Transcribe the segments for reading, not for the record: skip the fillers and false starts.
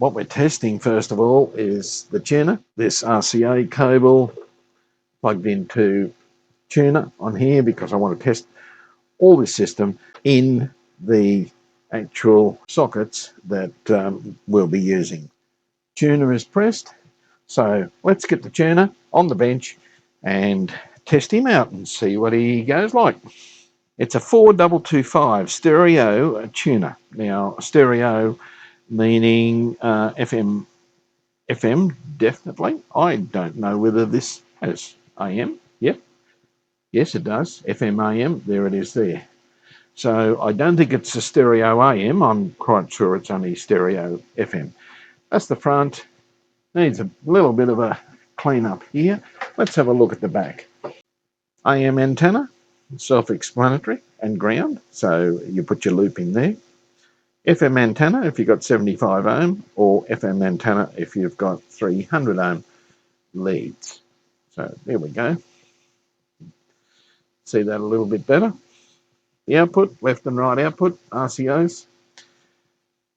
what we're testing first of all is the tuner. This RCA cable plugged into tuner on here because I want to test all this system in the actual sockets that we'll be using. Tuner is pressed, so let's get the tuner on the bench and test him out and see what he goes like. It's a 4225 stereo tuner. Now, stereo meaning FM, definitely. I don't know whether this has AM. Yep, yes it does. FM, AM, there it is there. So I don't think it's a stereo AM. I'm quite sure it's only stereo FM. That's the front. Needs a little bit of a clean up here. Let's have a look at the back. AM antenna, self-explanatory, and ground. So you put your loop in there. FM antenna if you've got 75 ohm, or FM antenna if you've got 300 ohm leads. So there we go. See that a little bit better. The output, left and right output, RCOs.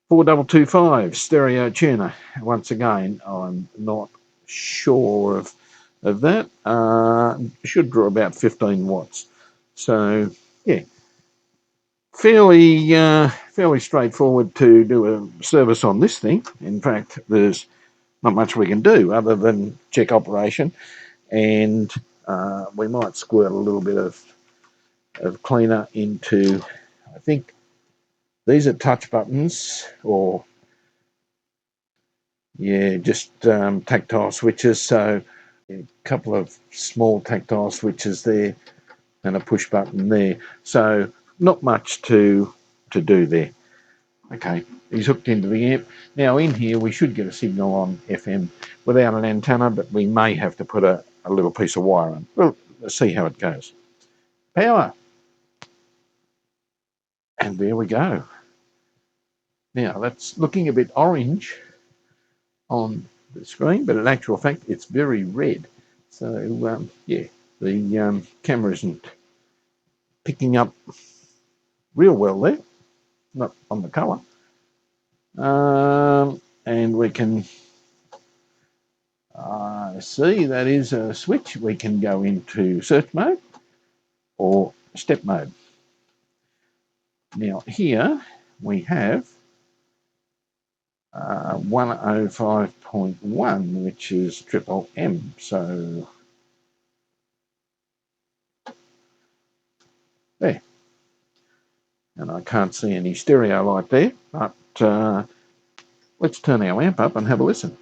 4225 stereo tuner. Once again, I'm not sure of that. Should draw about 15 watts. So yeah, fairly straightforward to do a service on this thing. In fact, there's not much we can do other than check operation, and we might squirt a little bit of cleaner into, I think these are touch buttons, or yeah, just tactile switches. So a couple of small tactile switches there and a push button there. So not much to do there. Okay, he's hooked into the amp. Now in here we should get a signal on FM without an antenna, but we may have to put a little piece of wire on. Well, let's see how it goes. Power. And there we go. Now that's looking a bit orange on the screen, but in actual fact it's very red. So yeah, the camera isn't picking up real well there, not on the colour. And we can see that is a switch. We can go into search mode or step mode. Now here we have 105.1, which is triple M. So there. And I can't see any stereo light there, but let's turn our amp up and have a listen.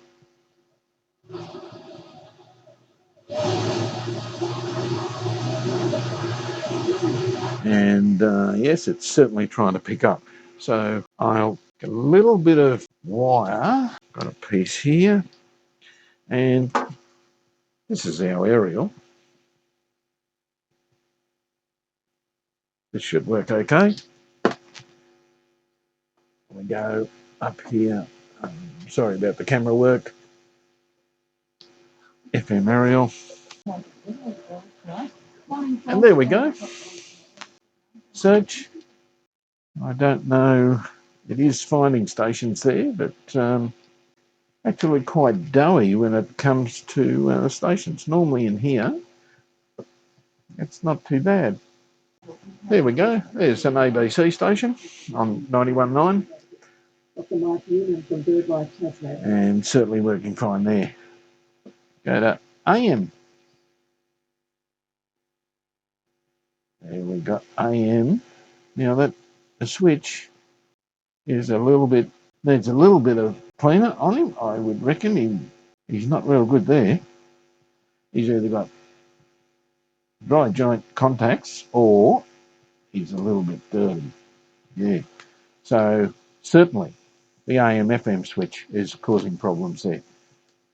And yes, it's certainly trying to pick up. So I'll get a little bit of wire, got a piece here, and this is our aerial. This should work okay. We go up here. Sorry about the camera work. FM aerial. And there we go. Search. I don't know. It is finding stations there, but actually quite doughy when it comes to stations. Normally in here, it's not too bad. There we go. There's an ABC station on 91.9. And certainly working fine there. Go to AM. There we got AM. Now that the switch is needs a little bit of cleaner on him. I would reckon he's not real good there. He's either got dry joint contacts or he's a little bit dirty. Yeah. So certainly the AM FM switch is causing problems there.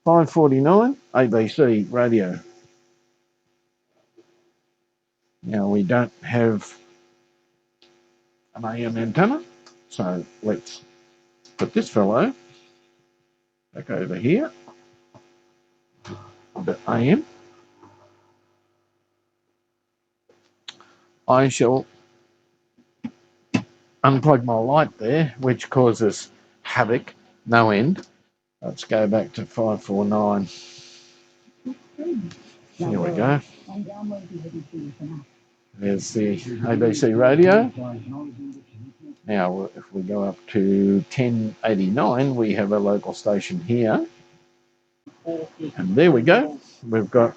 549 ABC radio. Now we don't have an AM antenna, so let's put this fellow back over here. The AM. I shall unplug my light there, which causes havoc, no end. Let's go back to 549. Here we go. There's the ABC radio. Now, if we go up to 1089, we have a local station here. And there we go. We've got,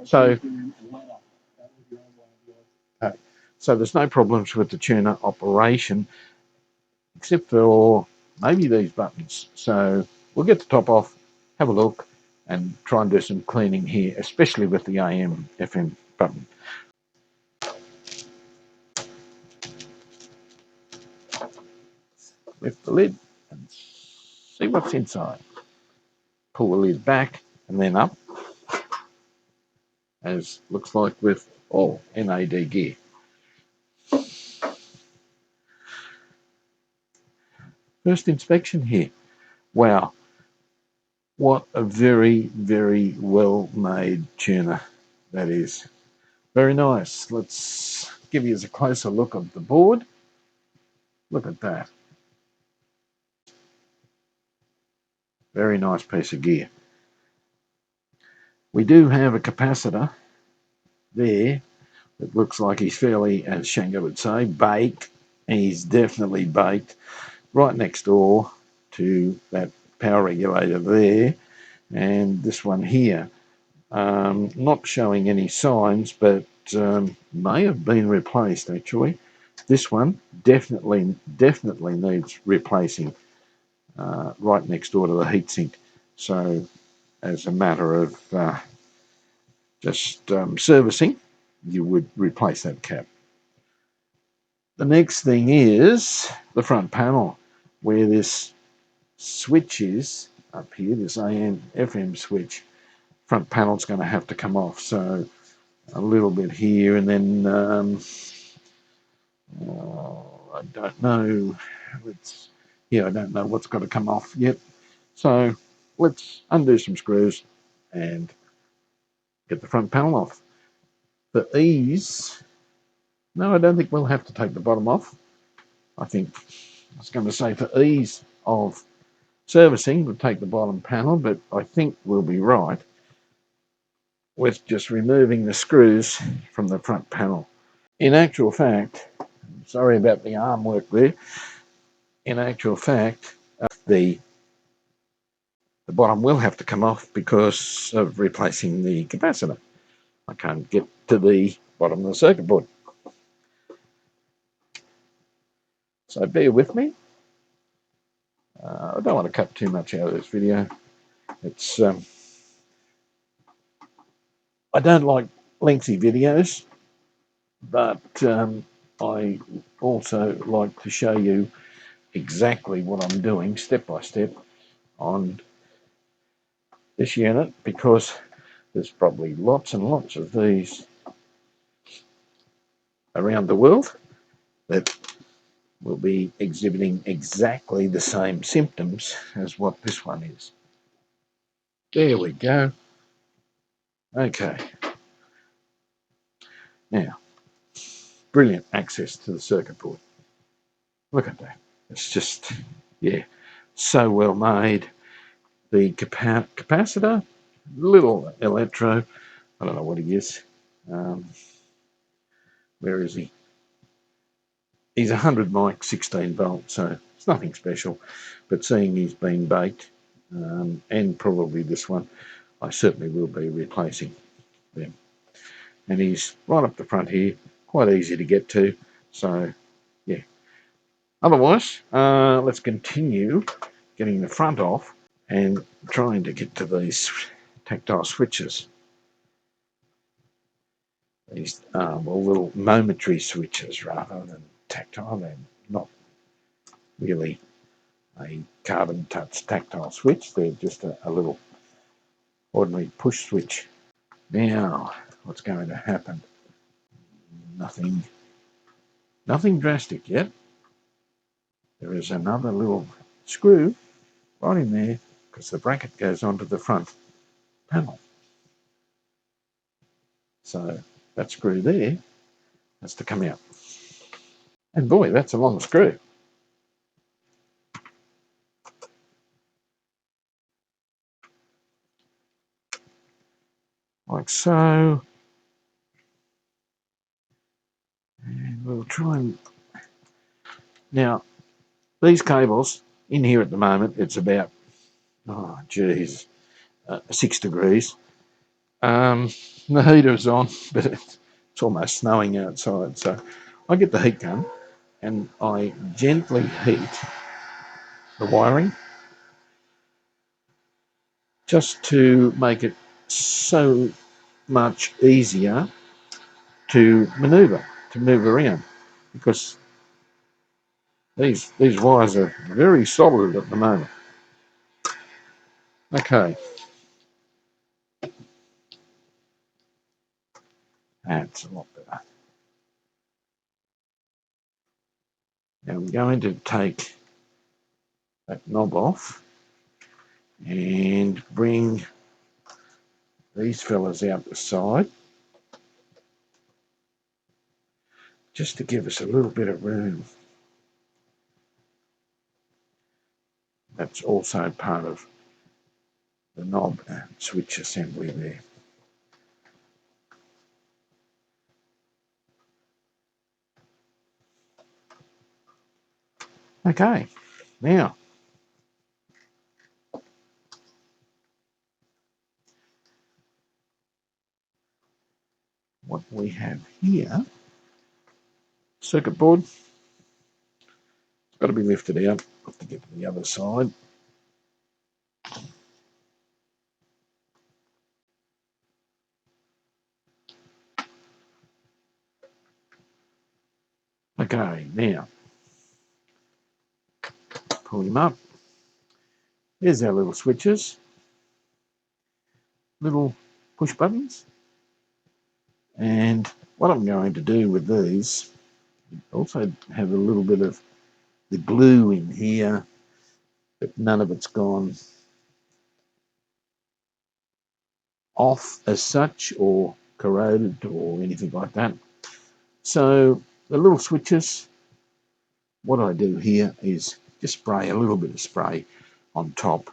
so there's no problems with the tuner operation, except for maybe these buttons. So we'll get the top off, have a look, and try and do some cleaning here, especially with the AM, FM button. Lift the lid and see what's inside. Pull the lid back and then up, as looks like with all NAD gear. First inspection here. Wow, what a very, very well made tuner that is. Very nice. Let's give you a closer look of the board. Look at that. Very nice piece of gear. We do have a capacitor there. It looks like he's fairly, as Shango would say, baked. He's definitely baked right next door to that power regulator there. And this one here, not showing any signs, but may have been replaced actually. This one definitely needs replacing right next door to the heatsink. So as a matter of just servicing, you would replace that cap. The next thing is the front panel, where this switch is up here, this AM FM switch. Front panel's going to have to come off, so a little bit here, and then I don't know. I don't know what's got to come off yet. So let's undo some screws and get the front panel off. For ease, no, I don't think we'll have to take the bottom off. I think I was going to say for ease of servicing, we'll take the bottom panel, but I think we'll be right with just removing the screws from the front panel. In actual fact, sorry about the arm work there. In actual fact, the bottom will have to come off because of replacing the capacitor. I can't get to the bottom of the circuit board. So bear with me. I don't want to cut too much out of this video. It's I don't like lengthy videos, but I also like to show you exactly what I'm doing step by step on this unit, because there's probably lots and lots of these around the world that will be exhibiting exactly the same symptoms as what this one is. There we go. Okay. Now, brilliant access to the circuit board. Look at that. It's just, yeah, so well made. The capacitor, little electro, I don't know what he is. Where is he? He's 100 mic, 16 volt, so it's nothing special. But seeing he's been baked, and probably this one, I certainly will be replacing them. And he's right up the front here, quite easy to get to. So, yeah. Otherwise, let's continue getting the front off and trying to get to these tactile switches. These little momentary switches rather than tactile. They're not really a carbon touch tactile switch. They're just a little ordinary push switch. Now, what's going to happen? Nothing drastic yet. There is another little screw right in there because the bracket goes onto the front panel. So that screw there has to come out. And boy, that's a long screw. like so. And we'll try and... Now, these cables in here at the moment, it's about, oh, geez, 6 degrees. The heater's on, but it's almost snowing outside. So I get the heat gun and I gently heat the wiring just to make it so much easier to move around, because these wires are very solid at the moment. Okay, that's a lot better. Now I'm going to take that knob off and bring these fellas out the side, just to give us a little bit of room. That's also part of the knob and switch assembly there. Okay, now what we have here, circuit board, it's got to be lifted out. Have to get to the other side. Okay, now pull him up. There's our little switches, little push buttons. And what I'm going to do with these, also have a little bit of the glue in here, but none of it's gone off as such or corroded or anything like that. So the little switches, what I do here is just spray a little bit of spray on top.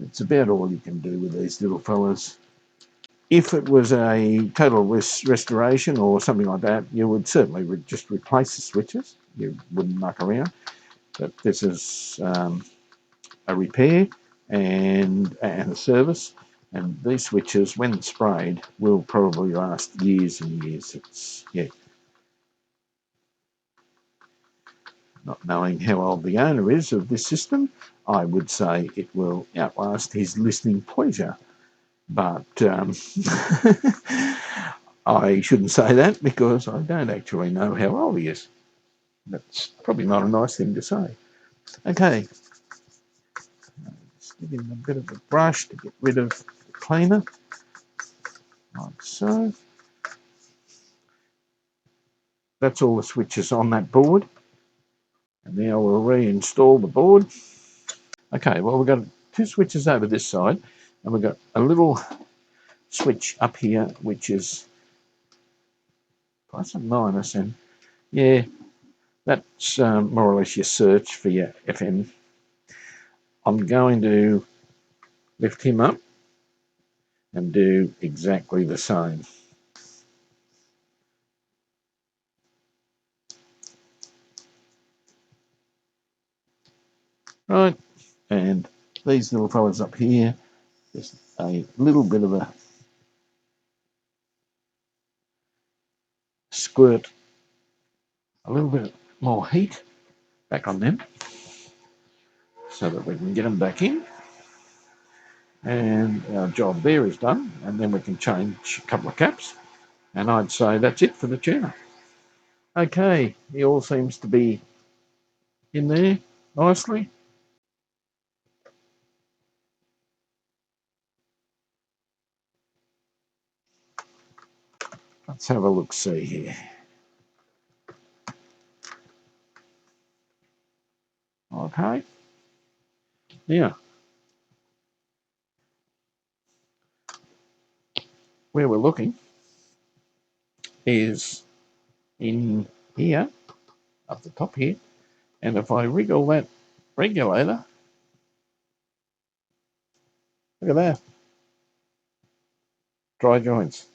It's about all you can do with these little fellas. If it was a total restoration or something like that, you would certainly just replace the switches. You wouldn't muck around. But this is a repair and a service. And these switches, when sprayed, will probably last years and years. It's, yeah, not knowing how old the owner is of this system, I would say it will outlast his listening pleasure. But I shouldn't say that because I don't actually know how old he is. That's probably not a nice thing to say. Okay, just give him a bit of a brush to get rid of the cleaner, like so. That's all the switches on that board. And now we'll reinstall the board. Okay, well, we've got 2 switches over this side, and we've got a little switch up here, which is plus and minus, and yeah, that's more or less your search for your FM. I'm going to lift him up and do exactly the same. Right, and these little fellas up here, just a little bit of a squirt, a little bit more heat back on them so that we can get them back in. And our job there is done, and then we can change a couple of caps, and I'd say that's it for the tuner. Okay, he all seems to be in there nicely. Let's have a look see here. Okay, now where we're looking is in here, up the top here, and if I wriggle that regulator, look at that, dry joints.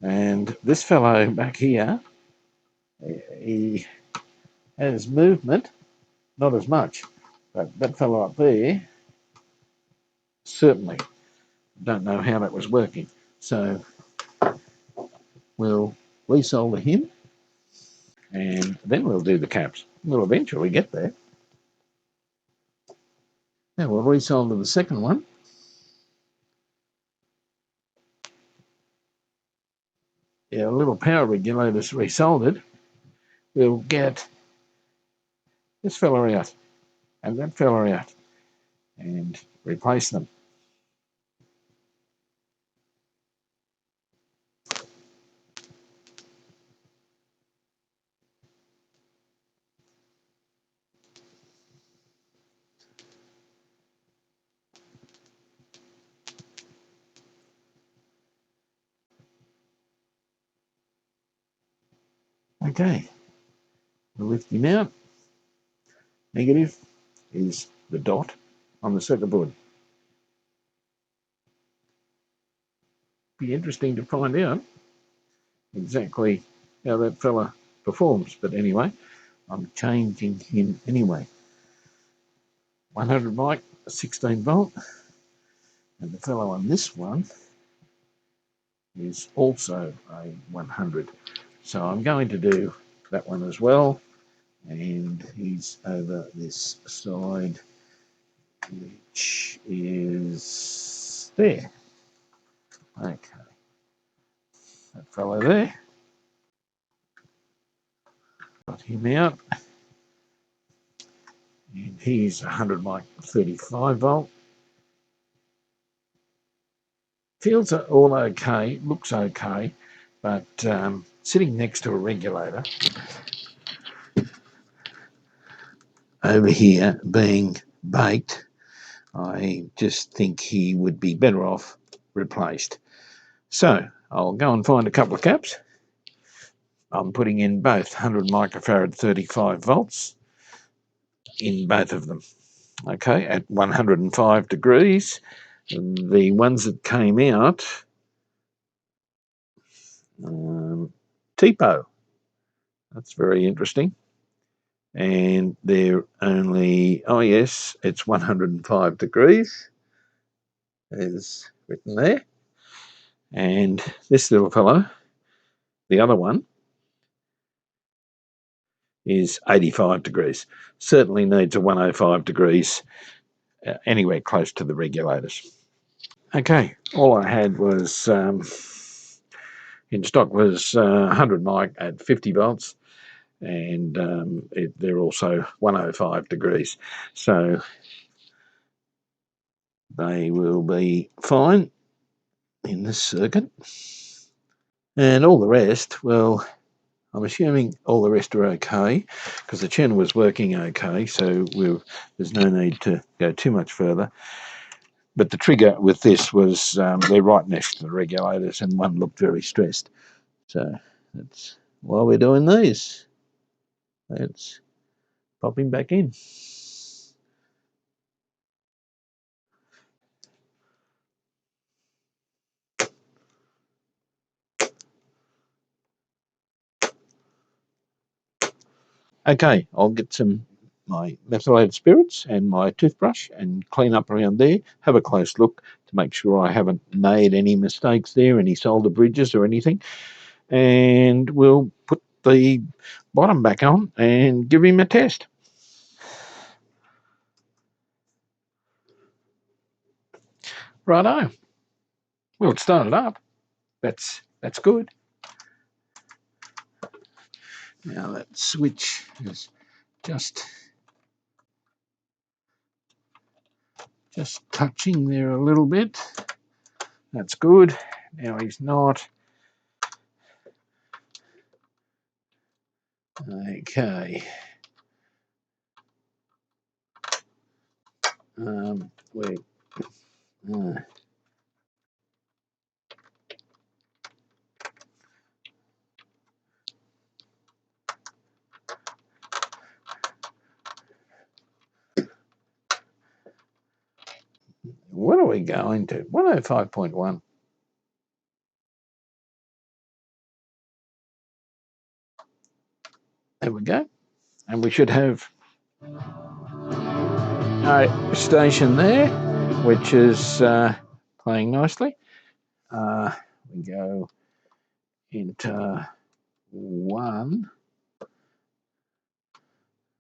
And this fellow back here, he has movement, not as much, but that fellow up there, certainly don't know how that was working. So we'll resolder him and then we'll do the caps. We'll eventually get there. Now we'll resolder the second one. Our little power regulator's resoldered. We'll get this fella out and that fella out and replace them. Okay, we'll lift him out. Negative is the dot on the circuit board. Be interesting to find out exactly how that fella performs. But anyway, I'm changing him anyway. 100 mic, 16 volt. And the fellow on this one is also a 100. So I'm going to do that one as well. And he's over this side, which is there. Okay. That fellow there. Got him out. And he's 100 mic, 35 volt. Feels all okay, looks okay, but sitting next to a regulator over here being baked, I just think he would be better off replaced. So I'll go and find a couple of caps. I'm putting in both 100 microfarad 35 volts in both of them. Okay, at 105 degrees. The ones that came out, Techo. That's very interesting. And they're only, oh yes, it's 105 degrees, as written there. And this little fellow, the other one, is 85 degrees. Certainly needs a 105 degrees anywhere close to the regulators. Okay, all I had was in stock was 100 mic at 50 volts, and they're also 105 degrees. So they will be fine in this circuit. And all the rest, well, I'm assuming all the rest are okay because the channel was working okay, so there's no need to go too much further. But the trigger with this was they're right next to the regulators and one looked very stressed. So that's why we're doing these. Let's pop him back in. Okay, I'll get my methylated spirits and my toothbrush and clean up around there, have a close look to make sure I haven't made any mistakes there, any solder bridges or anything, and we'll put the bottom back on and give him a test. Righto. Well, it started up. That's good. Now that switch is just touching there a little bit. That's good. Now he's not. Okay. Wait. What are we going to? 105.1. There we go. And we should have a station there, which is playing nicely. We go into one.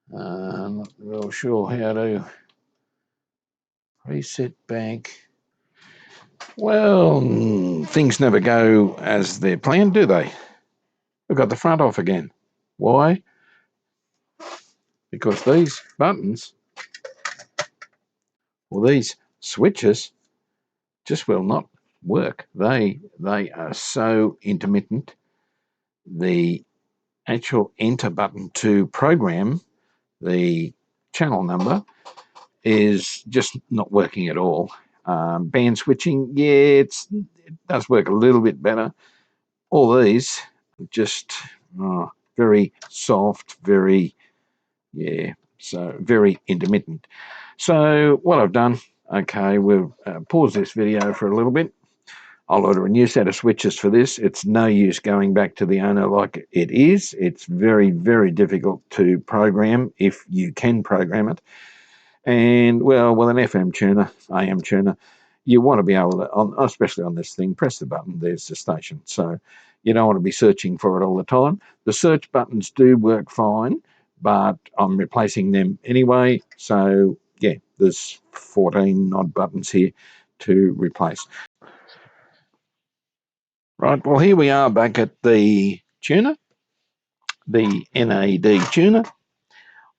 Not real sure how to reset bank. Well, things never go as they're planned, do they? We've got the front off again. Why? Because these buttons, or these switches, just will not work. They are so intermittent. The actual enter button to program the channel number is just not working at all. Band switching, yeah, it does work a little bit better. All these just very soft, very, so very intermittent. So what I've done, okay, we've paused this video for a little bit. I'll order a new set of switches for this. It's no use going back to the owner like it is. It's very, very difficult to program if you can program it. And, well, with an FM tuner, AM tuner, you want to be able to, especially on this thing, press the button, there's the station. So you don't want to be searching for it all the time. The search buttons do work fine, but I'm replacing them anyway. So, yeah, there's 14 odd buttons here to replace. Right, well, here we are back at the tuner, the NAD tuner.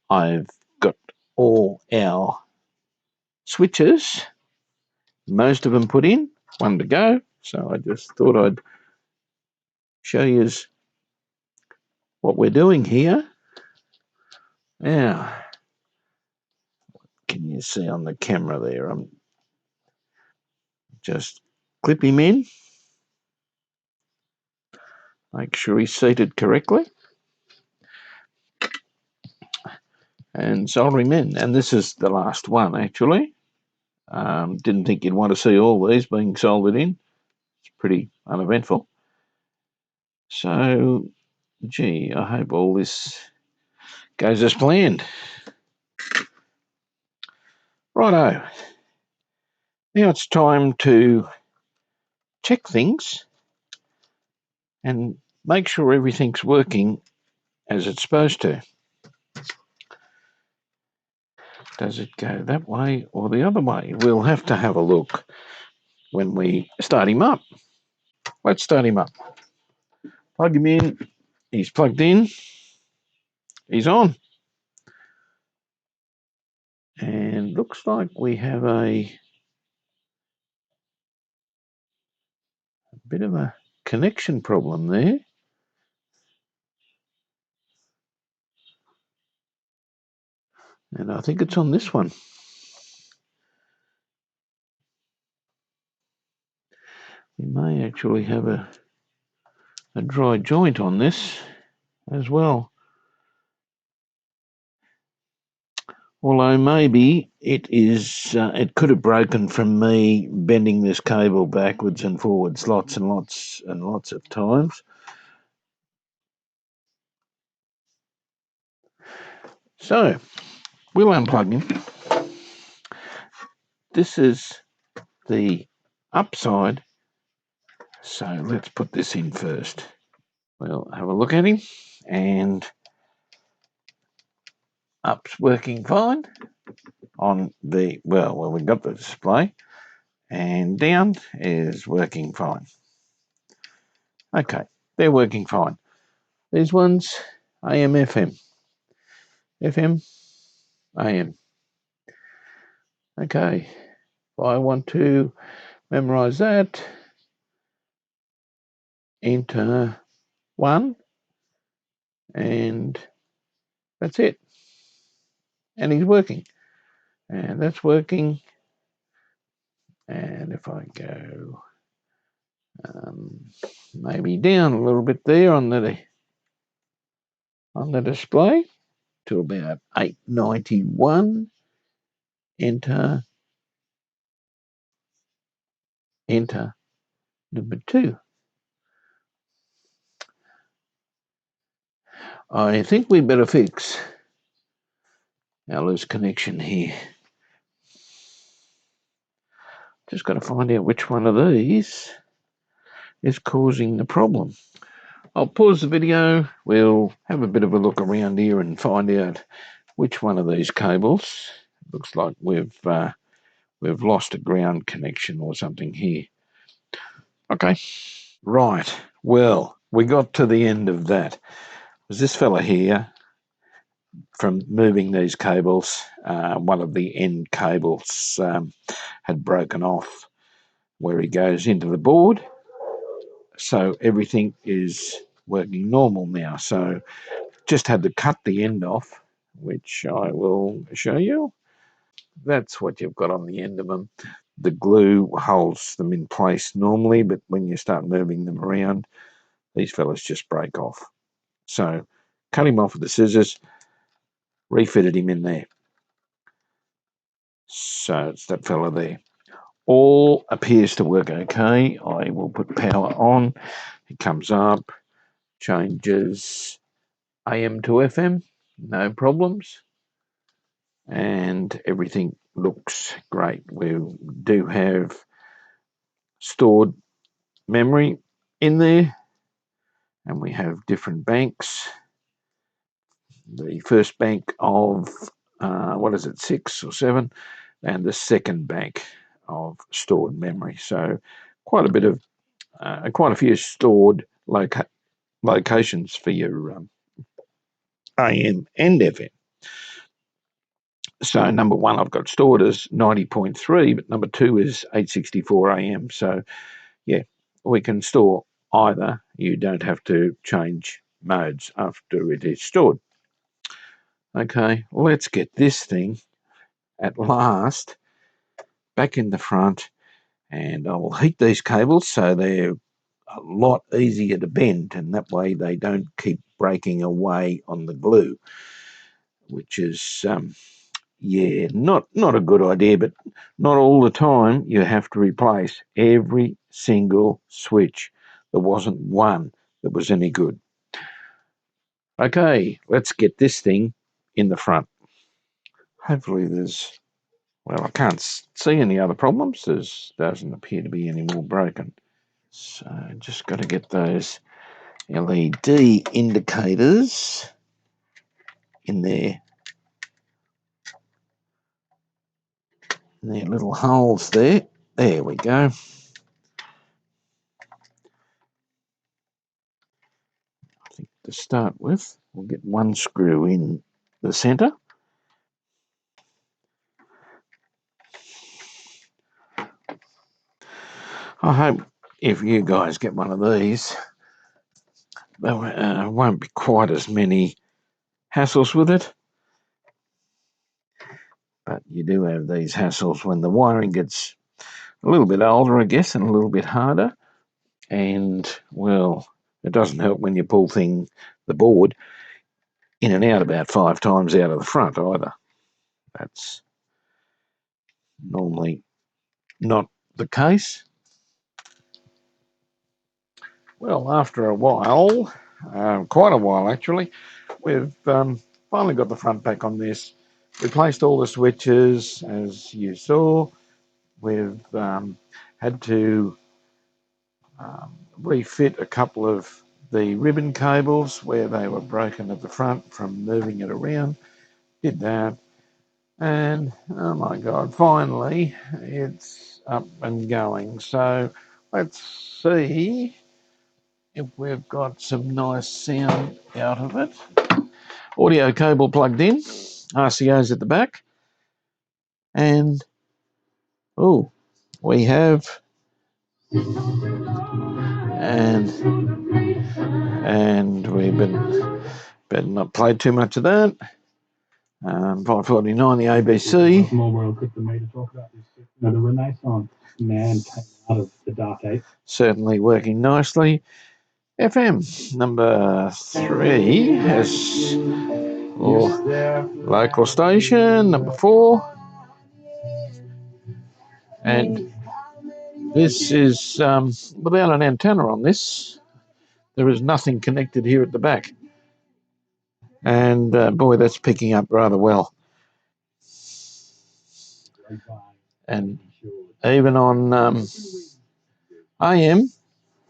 I've got all our switches, most of them put in, one to go. So I just thought I'd show you what we're doing here. Now, can you see on the camera there? I'm just clip him in, make sure he's seated correctly, and solder him in. And this is the last one, actually. Didn't think you'd want to see all these being soldered in. It's pretty uneventful. So, gee, I hope all this goes as planned. Righto. Now it's time to check things and make sure everything's working as it's supposed to. Does it go that way or the other way? We'll have to have a look when we start him up. Let's start him up. Plug him in. He's plugged in. He's on. And looks like we have a bit of a connection problem there. And I think it's on this one. We may actually have a dry joint on this as well. Although maybe it is, it could have broken from me bending this cable backwards and forwards lots and lots and lots of times. So we'll unplug him. This is the upside. So let's put this in first. We'll have a look at him, and up's working fine on the, well, we've got the display, and down is working fine. Okay, they're working fine. These ones, AM, FM, FM, AM. Okay, if I want to memorize that, enter 1, and that's it. And he's working. And that's working. And if I go maybe down a little bit there on the display to about 891, enter enter number 2. I think we better fix our loose connection here. Just got to find out which one of these is causing the problem. I'll pause the video. We'll have a bit of a look around here and find out which one of these cables. Looks like we've lost a ground connection or something here. Okay, right. Well, we got to the end of that. Was this fella here, from moving these cables, one of the end cables had broken off where he goes into the board. So everything is working normal now. So just had to cut the end off, which I will show you. That's what you've got on the end of them. The glue holds them in place normally, but when you start moving them around, these fellas just break off. So cut him off with the scissors, refitted him in there. So it's that fella there. All appears to work okay. I will put power on. It comes up, changes AM to FM, no problems. And everything looks great. We do have stored memory in there, and we have different banks. The first bank of 6 or 7, and the second bank of stored memory. So quite a few stored locations for your AM and FM. So number 1 I've got stored as 90.3, but number 2 is 864 AM. So yeah, we can store either. You don't have to change modes after it is stored. Okay, let's get this thing at last back in the front, and I will heat these cables so they're a lot easier to bend, and that way they don't keep breaking away on the glue, which is not a good idea. But not all the time you have to replace every single switch. There wasn't one that was any good. Okay, let's get this thing in the front. Hopefully I can't see any other problems. There doesn't appear to be any more broken. So just got to get those LED indicators in their little holes there. There we go. I think to start with, we'll get one screw in the center. I hope if you guys get one of these, there won't be quite as many hassles with it. But you do have these hassles when the wiring gets a little bit older, I guess, and a little bit harder. And, well, it doesn't help when you pull the board in and out about 5 times out of the front either. That's normally not the case. Well, after a while, quite a while actually, we've finally got the front back on this. Replaced all the switches, as you saw. We've had to refit a couple of the ribbon cables where they were broken at the front from moving it around. Did that, and oh my God, finally it's up and going. So let's see if we've got some nice sound out of it. Audio cable plugged in, RCO's at the back, and we have, and we've better not play too much of that. 549, the ABC. The Renaissance man came out of the Dark Ages. Certainly working nicely. FM number 3 has local station number 4, and This is without an antenna on this. There is nothing connected here at the back. And boy, that's picking up rather well. And even on AM,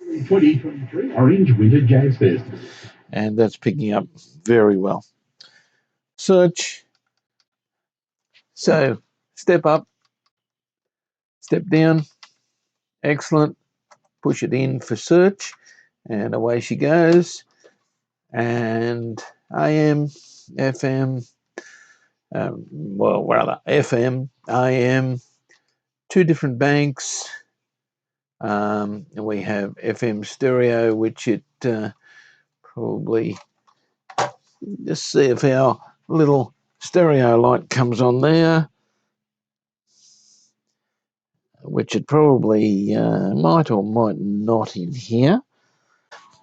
2023 Orange Winter Jazz Festival. And that's picking up very well. Search. So step up, step down. Excellent. Push it in for search. And away she goes. And AM, FM, well, rather FM, AM, two different banks. And we have FM stereo, which it probably, just see if our little stereo light comes on there, which it probably might or might not in here.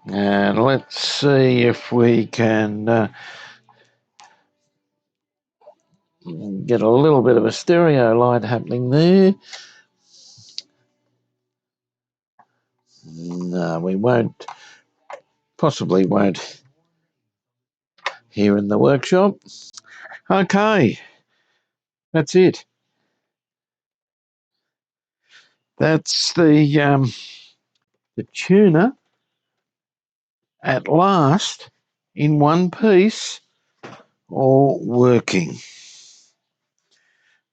And let's see if we can get a little bit of a stereo light happening there. No, we won't, possibly won't here in the workshop. Okay, that's it. That's the tuner at last in one piece, all working.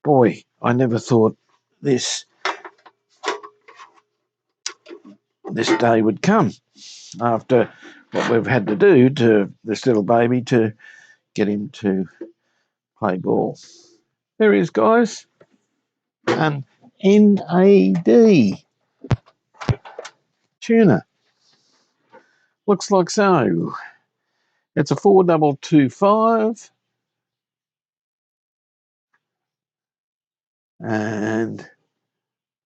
Boy, I never thought this day would come after what we've had to do to this little baby to get him to play ball. There he is, guys. An NAD tuner. Looks like so. It's a 4225. And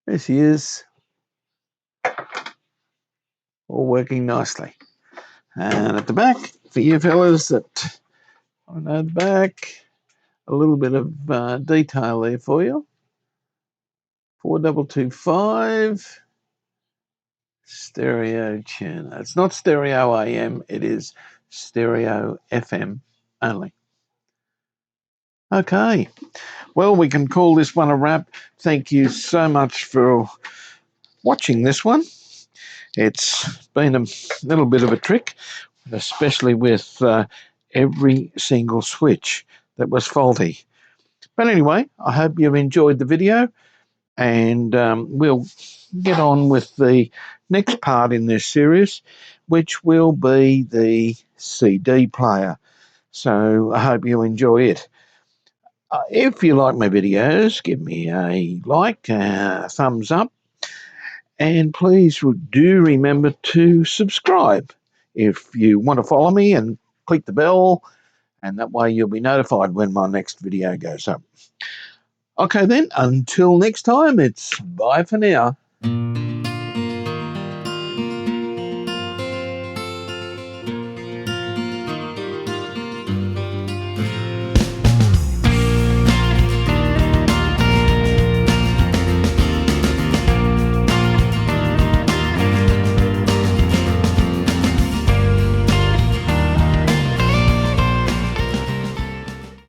there she is, all working nicely. And at the back, for you fellas that I know the back, a little bit of detail there for you. 4225 stereo tuner. It's not stereo AM, it is stereo FM only. Okay, well, we can call this one a wrap. Thank you so much for watching this one. It's been a little bit of a trick, especially with every single switch that was faulty. But anyway, I hope you've enjoyed the video, and we'll get on with the next part in this series, which will be the CD player. So I hope you enjoy it. If you like my videos, give me a like, thumbs up, and please do remember to subscribe if you want to follow me, and click the bell, and that way you'll be notified when my next video goes up. Okay then, until next time, it's bye for now.